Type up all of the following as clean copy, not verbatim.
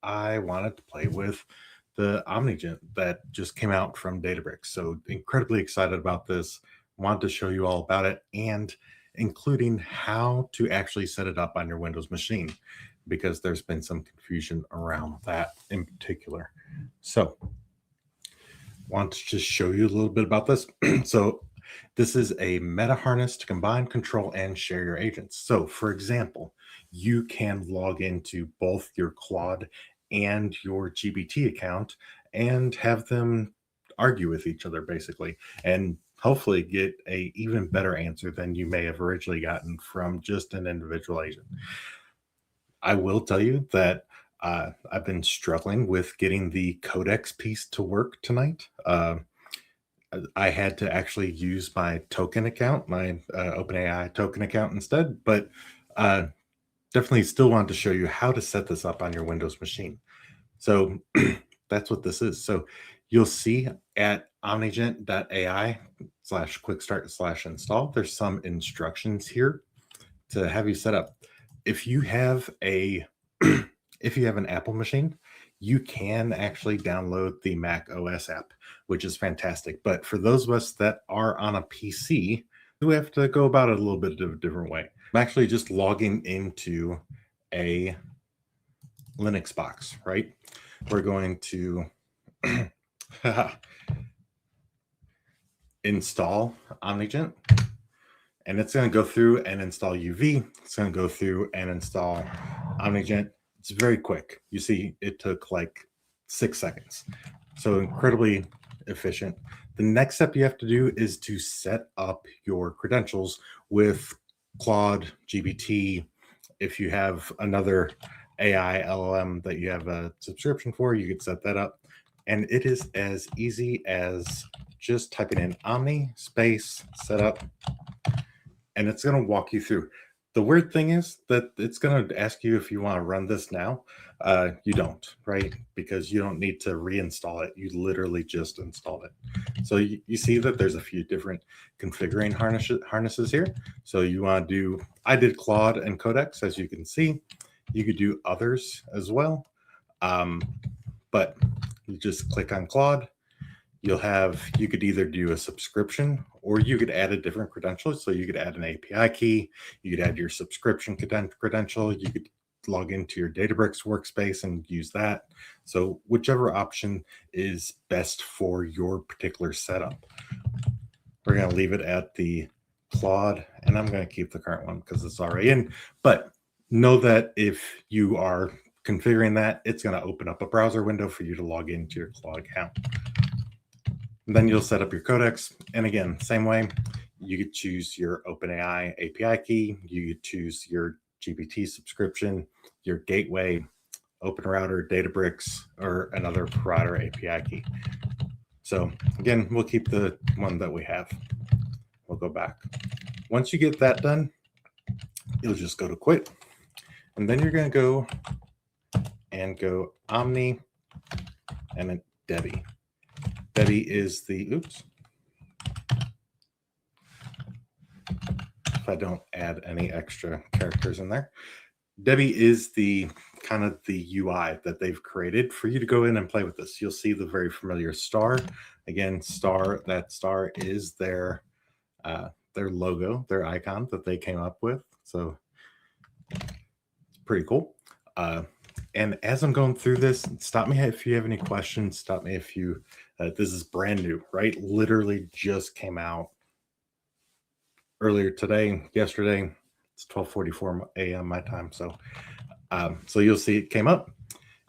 I wanted to play with the Omnigent that just came out from Databricks. So incredibly excited about this. Wanted to show you all about it and including how to actually set it up on your Windows machine because there's been some confusion around that in particular. So want to just show you a little bit about this. So this is a meta harness to combine, control, and share your agents. So for example, you can log into both your Claude and your GBT account and have them argue with each other basically, and hopefully get a even better answer than you may have originally gotten from just an individual agent. I will tell you that I've been struggling with getting the Codex piece to work tonight. I had to actually use my token account, my OpenAI token account instead, but uh, definitely still wanted to show you how to set this up on your Windows machine. So that's what this is. So you'll see at omnigent.ai / quick start / install, there's some instructions here to have you set up. If you have a if you have an Apple machine, you can actually download the macOS app, which is fantastic. But for those of us that are on a PC, we have to go about it a little bit of a different way. I'm actually just logging into a Linux box, right? We're going to install Omnigent, and it's going to go through and install UV. It's going to go through and install Omnigent. It's very quick. You see, it took like 6 seconds. So incredibly efficient. The next step you have to do is to set up your credentials with Claude, GBT. If you have another AI LLM that you have a subscription for, you could set that up. And it is as easy as just typing in Omni space setup, and it's going to walk you through. The weird thing is that it's going to ask you if you want to run this now. You don't, right? Because you don't need to reinstall it. You literally just installed it. So you see that there's a few different configuring harnesses here. So you want to do, I did Claude and Codex, as you can see. You could do others as well. But you just click on Claude. You could either do a subscription or you could add a different credential. So you could add an API key, you could add your subscription credential, you could log into your Databricks workspace and use that. So whichever option is best for your particular setup. We're going to leave it at the Claude, and I'm going to keep the current one because it's already in. But know that if you are configuring that, it's going to open up a browser window for you to log into your Claude account. And then you'll set up your Codex. And again, same way, you could choose your OpenAI API key. You could choose your GPT subscription, your gateway, Open Router, Databricks, or another provider API key. So again, we'll keep the one that we have. We'll go back. Once you get that done, you'll just go to quit. And then you're going to go Omni and then Debbie. Debbie is the, oops. If I don't add any extra characters in there. Debbie is the kind of the UI that they've created for you to go in and play with this. You'll see the very familiar star. Again, that star is their logo, their icon that they came up with. So it's pretty cool. And as I'm going through this, stop me if you have any questions. Stop me if you, this is brand new, right? Literally just came out earlier today, yesterday. It's 12:44 a.m. my time. So you'll see it came up.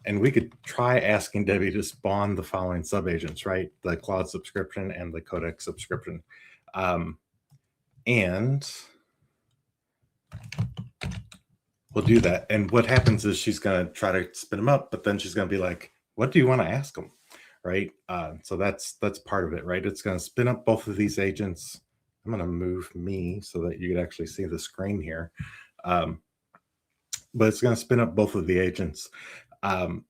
And we could try asking Debbie to spawn the following subagents, right? The Claude subscription and the Codex subscription. And we'll do that. And what happens is she's going to try to spin them up, but then she's going to be like, what do you want to ask them? Right? So that's part of it, right? It's going to spin up both of these agents. I'm going to move me so that you can actually see the screen here. But it's going to spin up both of the agents. And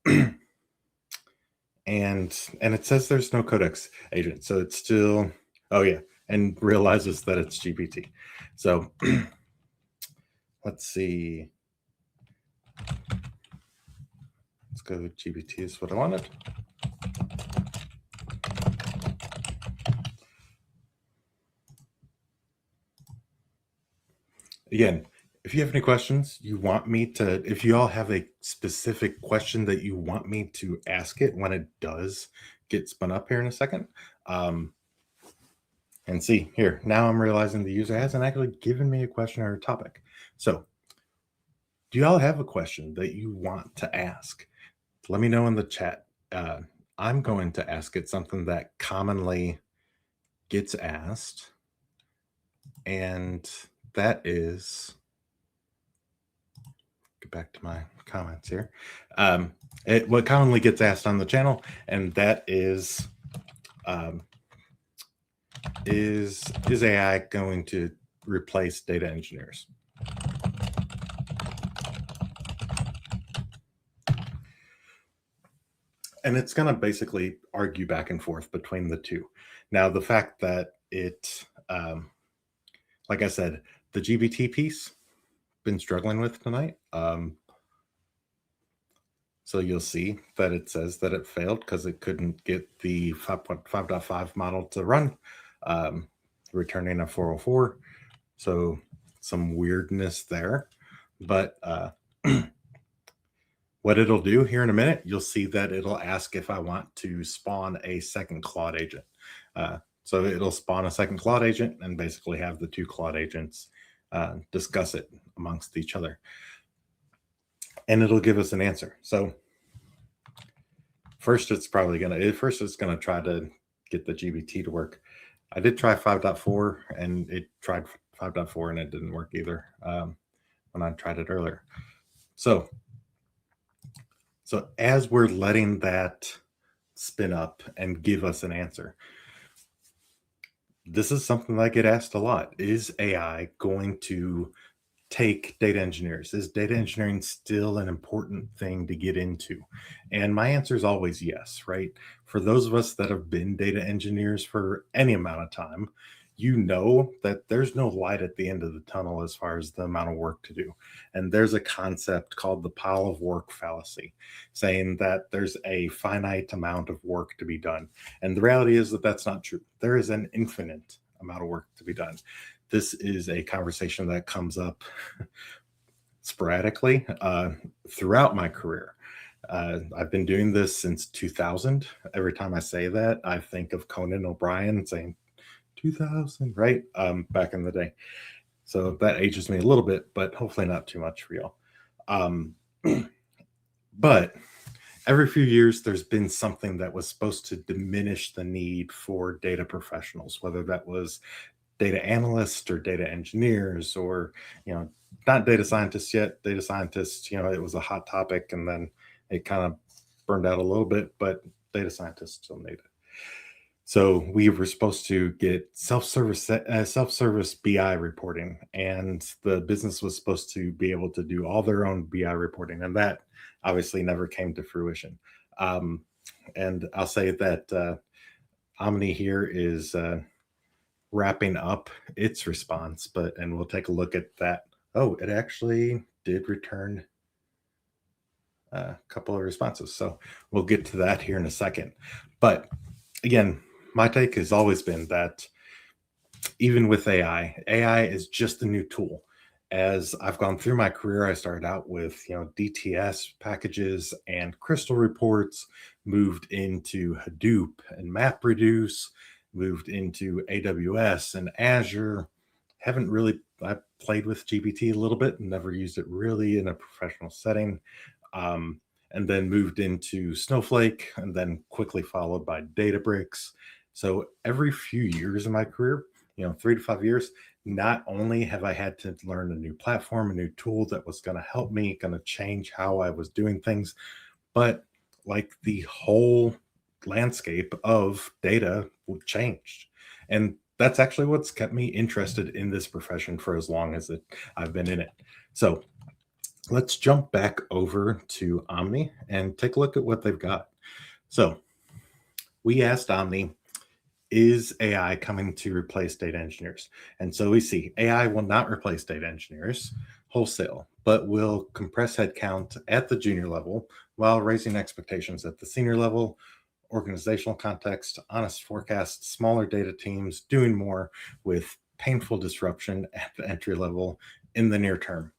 it says there's no Codex agent. So it's still, oh yeah, and realizes that it's GPT. So let's see. Let's go GBT is what I wanted. Again, if you have any questions you want me to, if you all have a specific question that you want me to ask it when it does get spun up here in a second, and see here, now I'm realizing the user hasn't actually given me a question or a topic. So do y'all have a question that you want to ask? Let me know in the chat. I'm going to ask it something that commonly gets asked, and that is, get back to my comments here. What commonly gets asked on the channel, and that is AI going to replace data engineers? And it's going to basically argue back and forth between the two. Now, the fact that it, like I said, the GBT piece, been struggling with tonight. So you'll see that it says that it failed because it couldn't get the 5.5 model to run, returning a 404. So some weirdness there. But what it'll do here in a minute, you'll see that it'll ask if I want to spawn a second Claude agent. So it'll spawn a second Claude agent and basically have the two Claude agents discuss it amongst each other. And it'll give us an answer. So first it's probably it's gonna try to get the GBT to work. I did try 5.4 and it tried 5.4 and it didn't work either when I tried it earlier. So as we're letting that spin up and give us an answer, this is something that I get asked a lot. Is AI going to take data engineers? Is data engineering still an important thing to get into? And my answer is always yes, right? For those of us that have been data engineers for any amount of time, you know that there's no light at the end of the tunnel as far as the amount of work to do. And there's a concept called the pile of work fallacy, saying that there's a finite amount of work to be done. And the reality is that that's not true. There is an infinite amount of work to be done. This is a conversation that comes up sporadically throughout my career. I've been doing this since 2000. Every time I say that, I think of Conan O'Brien saying 2000, right? Back in the day. So that ages me a little bit, but hopefully not too much for y'all. But every few years, there's been something that was supposed to diminish the need for data professionals, whether that was data analysts or data engineers, or, not data scientists yet. Data scientists, it was a hot topic and then it kind of burned out a little bit, but data scientists still need it. So we were supposed to get self-service BI reporting, and the business was supposed to be able to do all their own BI reporting, and that obviously never came to fruition. And I'll say that Omni here is wrapping up its response, and we'll take a look at that. Oh, it actually did return a couple of responses. So we'll get to that here in a second. But again, my take has always been that even with AI is just a new tool. As I've gone through my career, I started out with, DTS packages and crystal reports, moved into Hadoop and MapReduce, moved into AWS and Azure. I played with GPT a little bit, never used it really in a professional setting. And then moved into Snowflake, and then quickly followed by Databricks. So every few years in my career, 3 to 5 years, not only have I had to learn a new platform, a new tool that was going to help me, going to change how I was doing things, but like the whole landscape of data changed. And that's actually what's kept me interested in this profession for as long as I've been in it. So let's jump back over to Omni and take a look at what they've got. So we asked Omni, is AI coming to replace data engineers? And so we see AI will not replace data engineers wholesale, but will compress headcount at the junior level, while raising expectations at the senior level, organizational context, honest forecasts, smaller data teams, doing more with painful disruption at the entry level in the near term.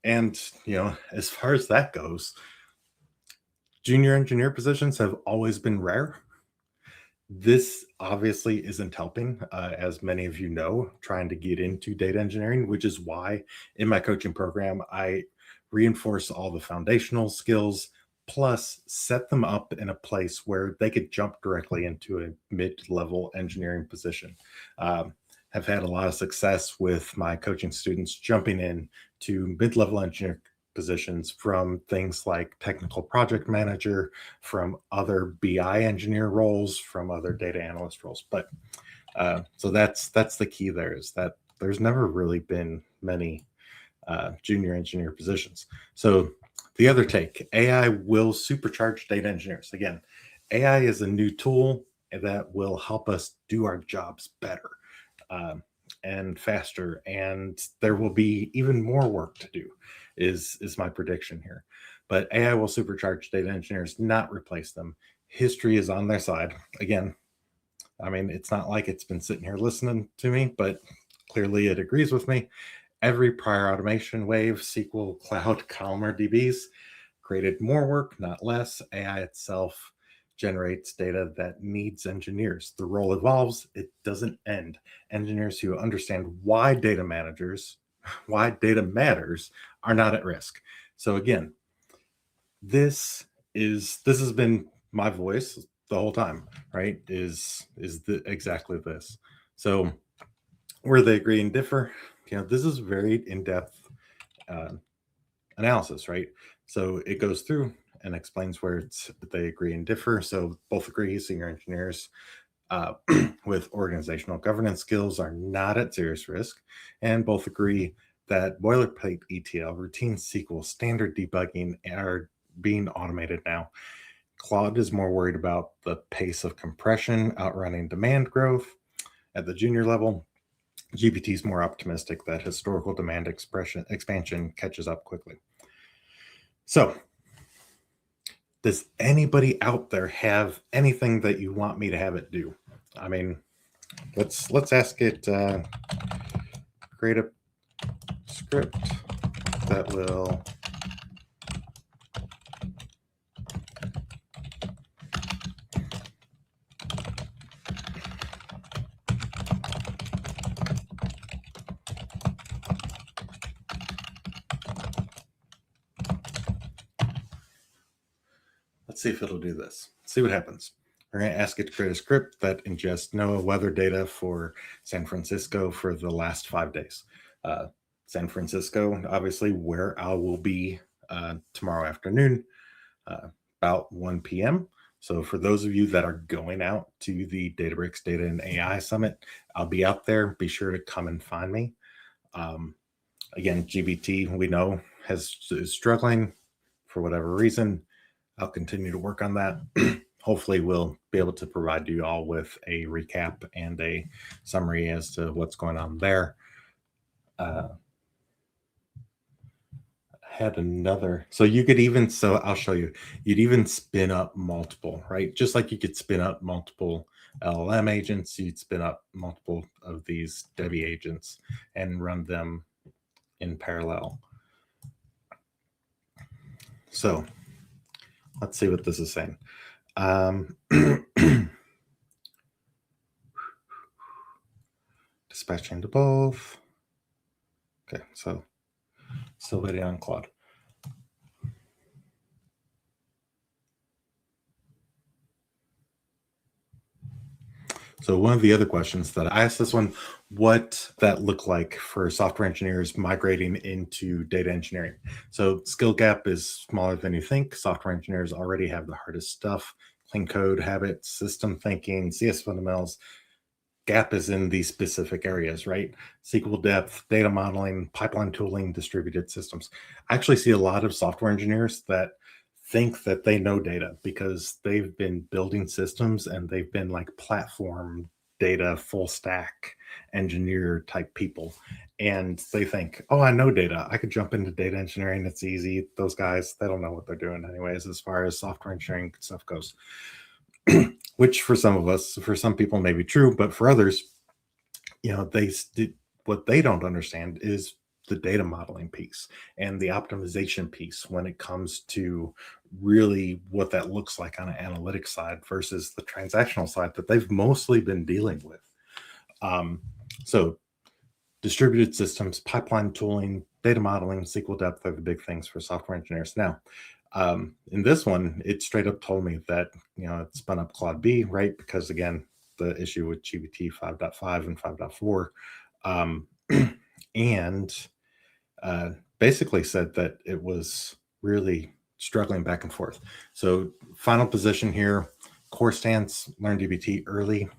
And, as far as that goes, junior engineer positions have always been rare. This obviously isn't helping, as many of you know, trying to get into data engineering, which is why in my coaching program, I reinforce all the foundational skills, plus set them up in a place where they could jump directly into a mid-level engineering position. Have had a lot of success with my coaching students jumping in to mid-level engineer positions from things like technical project manager, from other BI engineer roles, from other data analyst roles. But so that's the key there, is that there's never really been many junior engineer positions. So the other take, AI will supercharge data engineers. Again, AI is a new tool that will help us do our jobs better and faster, and there will be even more work to do, is my prediction here. But AI will supercharge data engineers, not replace them. History is on their side. Again, I mean, it's not like it's been sitting here listening to me, but clearly it agrees with me. Every prior automation wave, SQL, Cloud, Columnar DBs, created more work, not less. AI itself generates data that needs engineers. The role evolves, it doesn't end. Engineers who understand why data matters are not at risk. So again, this has been my voice the whole time, right? Is exactly this. So where they agree and differ, this is very in-depth analysis, right? So it goes through and explains where they agree and differ. So both agree senior engineers with organizational governance skills are not at serious risk, and both agree that boilerplate ETL, routine SQL, standard debugging are being automated now. Claude is more worried about the pace of compression outrunning demand growth at the junior level. GPT is more optimistic that historical demand expansion catches up quickly. So, does anybody out there have anything that you want me to have it do? I mean, let's ask it, create a script that will let's see if it'll do this. See what happens. We're going to ask it to create a script that ingests NOAA weather data for San Francisco for the last 5 days. San Francisco, obviously, where I will be tomorrow afternoon, about 1 p.m. So for those of you that are going out to the Databricks Data and AI Summit, I'll be out there. Be sure to come and find me. Again, GBT, we know, is struggling for whatever reason. I'll continue to work on that. Hopefully we'll be able to provide you all with a recap and a summary as to what's going on there. Had another, so you could even, so I'll show you, you'd even spin up multiple, right? Just like you could spin up multiple LLM agents, you'd spin up multiple of these Debbie agents and run them in parallel. So let's see what this is saying. Dispatching to both. Okay, so still waiting on Claude. So one of the other questions that I asked this one, what that look like for software engineers migrating into data engineering. So skill gap is smaller than you think. Software engineers already have the hardest stuff: clean code, habits, system thinking, CS fundamentals. Gap is in these specific areas, right? SQL depth, data modeling, pipeline tooling, distributed systems. I actually see a lot of software engineers that think that they know data because they've been building systems and they've been like platform data full stack engineer type people, and they think, oh, I know data, I could jump into data engineering, it's easy. Those guys, they don't know what they're doing anyways as far as software engineering stuff goes. Which for some of us, for some people may be true, but for others, what they don't understand is the data modeling piece and the optimization piece when it comes to really what that looks like on an analytics side versus the transactional side that they've mostly been dealing with. So distributed systems, pipeline tooling, data modeling, SQL depth are the big things for software engineers. Now, in this one, it straight up told me that, it spun up Claude B, right? Because again, the issue with GPT 5.5 and 5.4, and basically said that it was really struggling back and forth. So final position here, core stance, learn DBT early.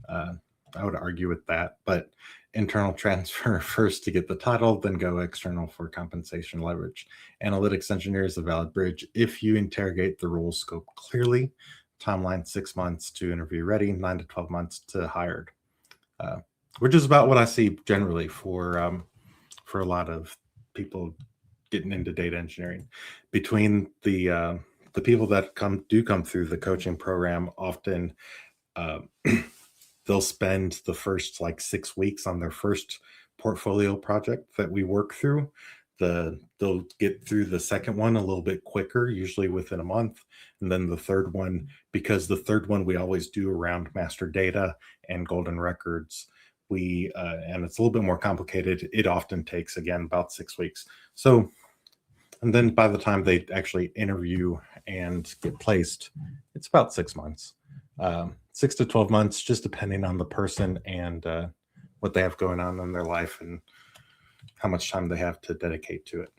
I would argue with that, but internal transfer first to get the title, then go external for compensation leverage. Analytics engineer is a valid bridge if you interrogate the role scope clearly. Timeline 6 months to interview ready, 9 to 12 months to hired, which is about what I see generally for a lot of people getting into data engineering. Between the people that come through the coaching program, often they'll spend the first 6 weeks on their first portfolio project that we work through. They'll get through the second one a little bit quicker, usually within a month. And then the third one, because the third one we always do around master data and golden records, and it's a little bit more complicated. It often takes, again, about 6 weeks. So, and then by the time they actually interview and get placed, it's about 6 months. 6 to 12 months, just depending on the person and what they have going on in their life and how much time they have to dedicate to it.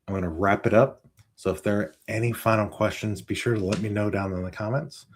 I'm going to wrap it up. So if there are any final questions, be sure to let me know down in the comments.